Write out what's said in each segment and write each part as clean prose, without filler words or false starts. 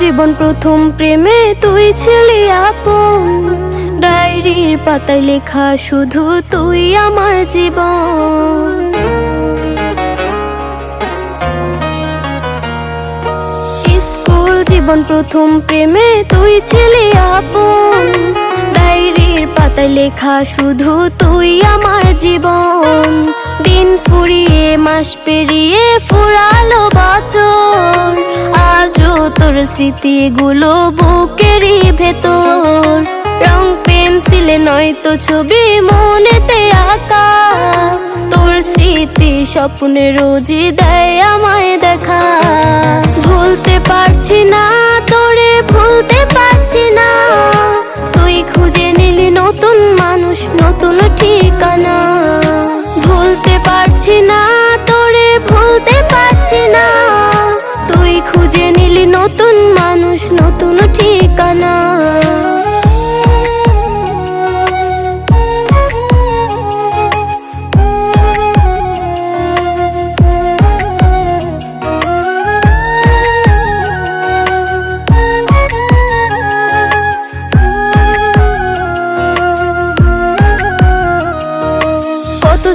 জীবন প্রথম প্রেমে তুই ছিলি আপন, ডায়েরির পাতায় লেখা শুধু তুই আমার জীবন। স্কুল জীবন প্রথম প্রেমে তুই ছিলি আপন, ডায়েরির পাতায় লেখা শুধু তুই আমার জীবন। দিন ফুরিয়ে মাস পেরিয়ে ফুরালো বছর, আজও তোর স্মৃতিগুলো বুকেরই ভেতর। রং পেন্সিলে নয়তো ছবি মনেতে আঁকা, তোর স্মৃতি স্বপ্নে রোজই দেয় আমায় দেখা। ভুলতে পারছি না তোরে, ভুলতে পারছি না, তুই খুঁজে নিলি নতুন মানুষ, নতুন ঠিকানা। ভুলতে পারছি না তোরে, ভুলতে পারছি না, তুই খুঁজে নিলি নতুন মানুষ, নতুন ঠিকানা।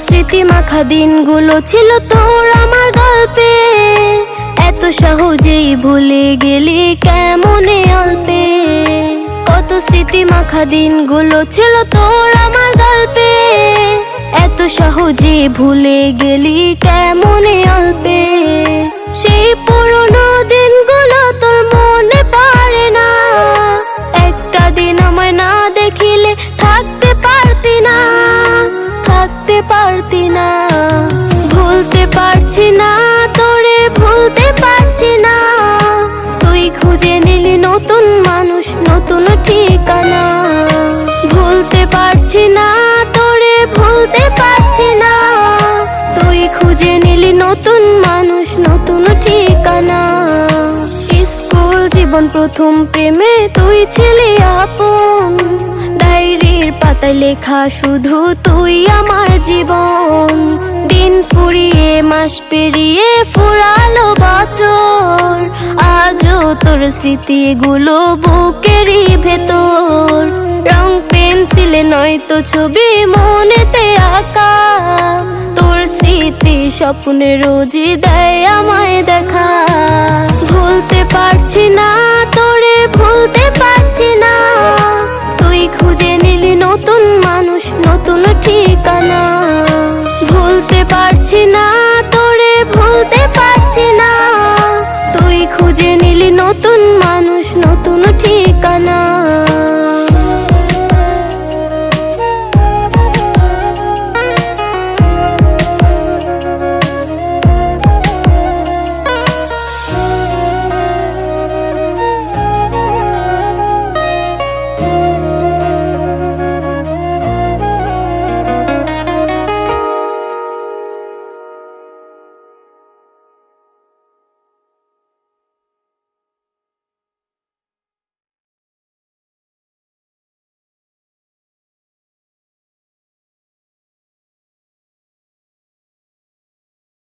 স্মৃতি মাখা দিনগুলো ছিল তোর আমার গল্পে, এত সহজেই ভুলে গেলি কেমনে অল্পে। কত স্মৃতি মাখা দিনগুলো ছিল তোর আমার গল্পে, এত সহজে ভুলে গেলি কেমনে অল্পে। সেই পুরনো দিনগুলো তোর মনে পড়ে না, একটা দিন আমায় না দেখিলে থাকতে পারতি না, থাকতে পারতি না। ভুলতে পারছি না তোরে, ভুলতে পারছি না, তুই খুঁজে নিলি নতুন মানুষ, নতুন ঠিকানা। ভুলতে পারছি না তোরে, ভুলতে পারছি না, তুই খুঁজে নিলি নতুন মানুষ, নতুন ঠিকানা। স্কুল জীবন প্রথম প্রেমে তুই ছিলি আপন, ডায়েরির পাতায় লেখা শুধু তুই আমার জীবন। দিন ফুরিয়ে মাস পেরিয়ে ফুরালো বছর, আজও তোর স্মৃতিগুলো বুকেরই ভেতর। রং পেন্সিলে নয়তো ছবি মনেতে আঁকা, তোর স্মৃতি স্বপ্নে রোজই দেয় আমায় দেখা। ভুলতে পারছি না তোরে, ভুলতে পারছি না, তুই খুঁজে নিলি নতুন মানুষ, নতুন ঠিকানা। ভুলতে পারছি না তোরে, ভুলতে পারছি না, তুই খুঁজে নিলি নতুন মানুষ, নতুন ঠিকানা।